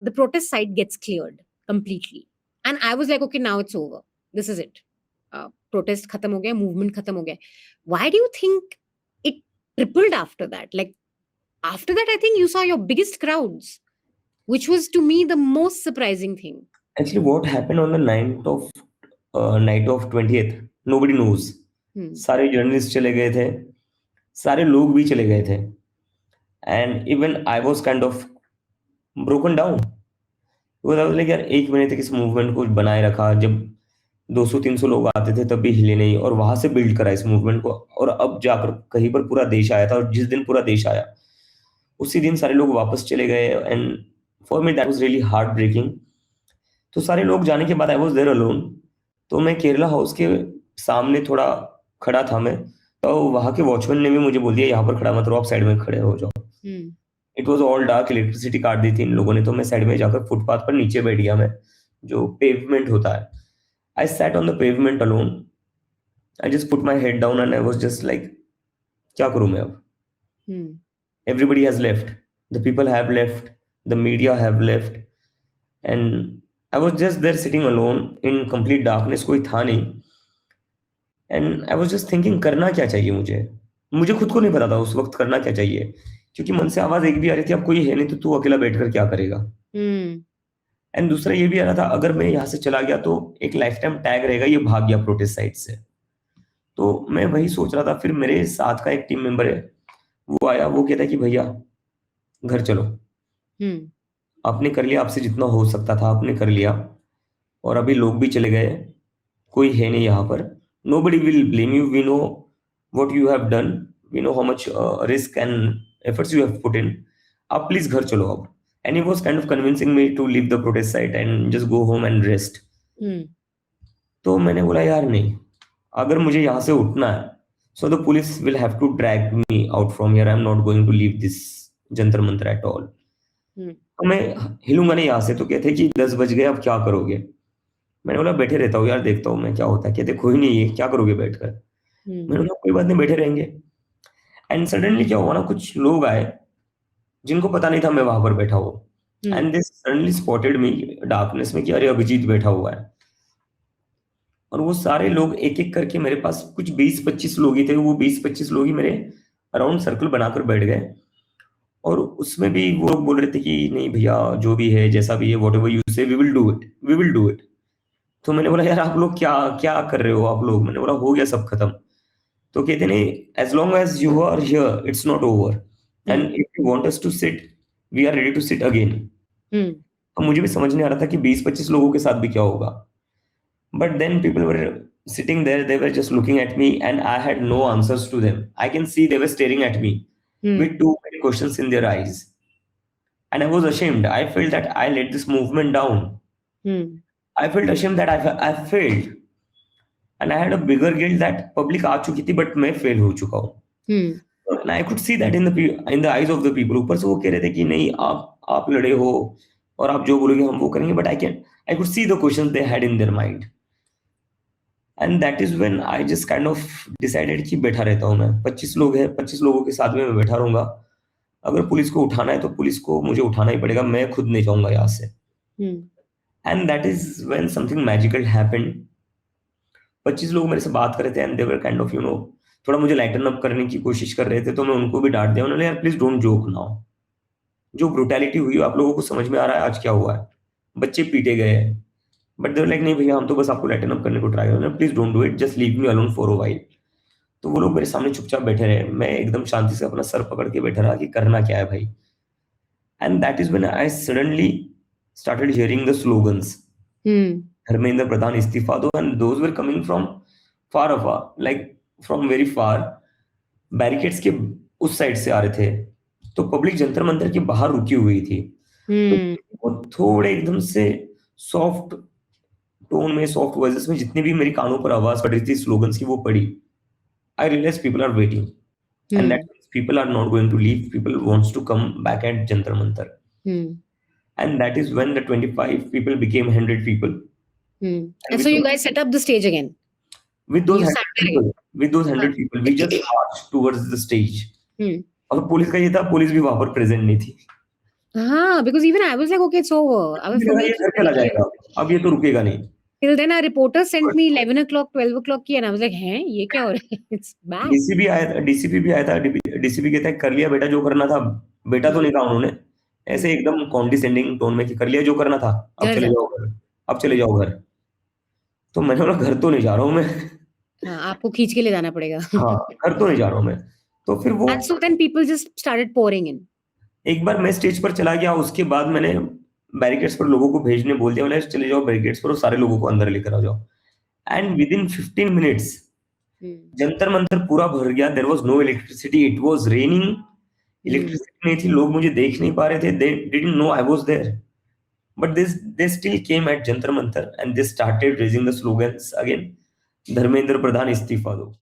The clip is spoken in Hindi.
the protest site gets cleared completely. And I was like, okay, now it's over. This is it. Protest khatam ho gaya, movement khatam ho gaya. Why do you think it tripled after that? Like, after that, I think you saw your biggest crowds, which was to me the most surprising thing. Actually, what happened on the night of 20th, nobody knows. सारे जर्नलिस्ट चले गए थे, सारे लोग भी चले गए थे, and even I was kind of broken down. Because I was like यार 1 महीने तक इस मूवमेंट को बनाए रखा, जब 200-300 लोग आते थे तब भी हिले नहीं, और वहां से बिल्ड करा इस मूवमेंट को, और अब जाकर कहीं पर पूरा देश आया था, और जिस दिन पूरा देश आया उसी दिन सारे लोग वापस चले गए, and for me that was really heart breaking. तो सारे लोग जाने के बाद आई वाज देयर अलोन। तो मैं केरला हाउस के सामने थोड़ा खड़ा था मैं, तो वहां के वॉचमैन ने भी मुझे बोल दिया यहाँ पर खड़ा मत रहो, आप साइड में खड़े हो जाओ। It was all dark, electricity काट दी थी इन लोगों ने, तो मैं साइड में जाकर फुटपाथ पर नीचे बैठ गया, मैं जो पेवमेंट होता है। I sat on the pavement alone, I just put my head down and I was just like क्या करूं मैं अब। Everybody has left, the people have left, the media have left, and I was just there sitting alone in complete darkness, कोई था नहीं, and I was just thinking करना क्या चाहिए मुझे खुद को नहीं पता था उस वक्त करना क्या चाहिए, क्योंकि मन से आवाज एक भी आ रही थी, अब कोई है नहीं तो तू अकेला बैठकर क्या करेगा। एंड दूसरा ये भी आ रहा था, अगर मैं यहाँ से चला गया तो एक लाइफ टाइम टैग रहेगा ये भाग गया प्रोटेस्ट साइट से। तो मैं वही सोच रहा था। फिर मेरे साथ का एक टीम मेंबर है, वो आया, वो कहता कि भैया घर चलो, आपने कर लिया, आपसे जितना हो सकता था आपने कर लिया, और अभी लोग भी चले गए, कोई है नहीं यहाँ पर, nobody will blame you, we know what you have done, we know how much risk and efforts you have put in, आप प्लीज घर चलो अब। and he was kind of convincing me to leave the protest site and just go home and rest। तो मैंने बोला यार नहीं, अगर मुझे यहाँ से उठना है, so the police will have to drag me out from here, I'm not going to leave this Jantar Mantar at all। तो मैं हिलूंगा नहीं यहाँ से। तो कहते कि 10 बज गए, अब क्या करोगे। मैंने बोला बैठे रहता हूँ यार, देखता हूँ मैं क्या होता है। कहते कोई नहीं है, क्या करोगे बैठकर। मैंने बोला कोई बात नहीं, बैठे रहेंगे। एंड सडनली क्या हुआ ना, कुछ लोग आए जिनको पता नहीं था मैं वहां पर बैठा हूँ, and they suddenly spotted me darkness में कि अरे अभिजीत बैठा हुआ है। और वो सारे लोग एक एक करके मेरे पास, कुछ 20-25 लोग ही थे, वो 20-25 लोग ही मेरे अराउंड सर्कल बनाकर बैठ गए। और उसमें भी वो लोग बोल रहे थे कि नहीं भैया जो भी है जैसा भी है, whatever you say we will do it, we will do it. तो मैंने बोला यार आप लोग क्या क्या कर रहे हो आप लोग। मैंने बोला हो गया सब खत्म। तो कहते नहीं, as long as you are here it's not over, and if you want us to sit we are ready to sit again. तो मुझे भी समझ नहीं आ रहा था कि 20-25 लोगों के साथ भी क्या होगा। But then people were sitting there, they were just looking at me and I had no answers to them. I can see they were staring at me with too many questions in their eyes, and I was ashamed. I felt that I let this movement down. I felt ashamed that I failed, and I had a bigger guilt that public आ चुकी थी but मैं fail हो चुका हूँ। And I could see that in the eyes of the people. ऊपर से वो कह रहे थे कि नहीं आप लड़े हो और आप जो बोलोगे हम वो करेंगे, but I could see the questions they had in their mind. And that is when I just kind of decided कि बैठा रहता हूँ मैं। 25 लोग हैं, 25 लोगों के साथ में मैं बैठा रहूंगा। अगर पुलिस को उठाना है तो पुलिस को मुझे उठाना ही पड़ेगा, मैं खुद नहीं जाऊंगा यहाँ से। And that is when something magical happened. 25 लोग मेरे से बात कर रहे थे, and they were kind of थोड़ा मुझे लाइटन अप करने की कोशिश कर रहे थे, तो मैं उनको भी डांट दिया। उन्होंने यार प्लीज डोंट जोक नाउ, जो ब्रुटैलिटी हुई आप लोगों को समझ में आ रहा है आज क्या हुआ है, बच्चे पीटे गए हैं। बट देवर लाइक नहीं भैया हम तो बस आपको लाइटन अप करने को ट्राई कर रहे हैं, please don't do it, just leave me alone for a while. तो वो लोग मेरे सामने चुपचाप बैठे रहे, मैं एकदम शांति से अपना सर पकड़ के बैठा रहा कि करना क्या है भाई। And that is when I suddenly started hearing the slogans, Dharmendra Pradhan इस्तीफा दो, and those were coming from far afar, like from very far. Barricades के उस साइड से आ रहे थे, तो पब्लिक जंतर मंतर के बाहर रुकी हुई थी। तो थोड़े एकदम से सॉफ्ट टोन में, सॉफ्ट वॉइसेस में जितनी भी मेरी कानों पर आवाज पड़ रही थी स्लोगन्स की, वो पड़ी। I realize people are waiting, and that people are not going to leave, people wants to come back at Jantar Mantar. And that is when the 25 people became 100 people. And so you guys set up the stage again with those 100 people we just marched towards the stage. और पुलिस का ये था, पुलिस भी वहां पर प्रेजेंट नहीं थी। हाँ, because even I was like, okay, it's over. अब मुझे फिर लगा मैं ये तो घर चला चली गई। जाएगा, अब ये तो रुकेगा नहीं। Till then, our reporter sent me 11 o'clock, 12 o'clock की, and I was like, हैं, ये क्या हो रहा है? It's bad. डीसीपी भी आया था, डीसीपी कहता है कर लिया बेटा जो करना था। बेटा तो नहीं कहा उन्होंने, ऐसे एकदम कॉन्डिसेंडिंग टोन में कि कर लिया जो करना था, अब घर चले जाओ। जाओ घर, अब चले जाओ घर। तो मैंने बोला घर तो नहीं जा रहा हूँ मैं। हाँ, आपको खींच के ले जाना पड़ेगा। हाँ, घर तो नहीं जा रहा हूँ मैं। तो फिर वो And so then people just started pouring in. एक बार मैं स्टेज पर चला गया, उसके बाद मैंने बैरिकेड्स पर लोगों को भेजने बोल दिया, बोला चले जाओ बैरिकेड्स पर और सारे लोगों को अंदर लेकर आ जाओ। And within 15 minutes Hmm. Jantar Mantar पूरा भर गया। There was no electricity, it was raining, electricity नहीं थी, लोग मुझे देख नहीं पा रहे थे, they didn't know I was there, but they still came at Jantar Mantar and they started raising the slogans again, Dharmendra Pradhan इस्तीफा दो।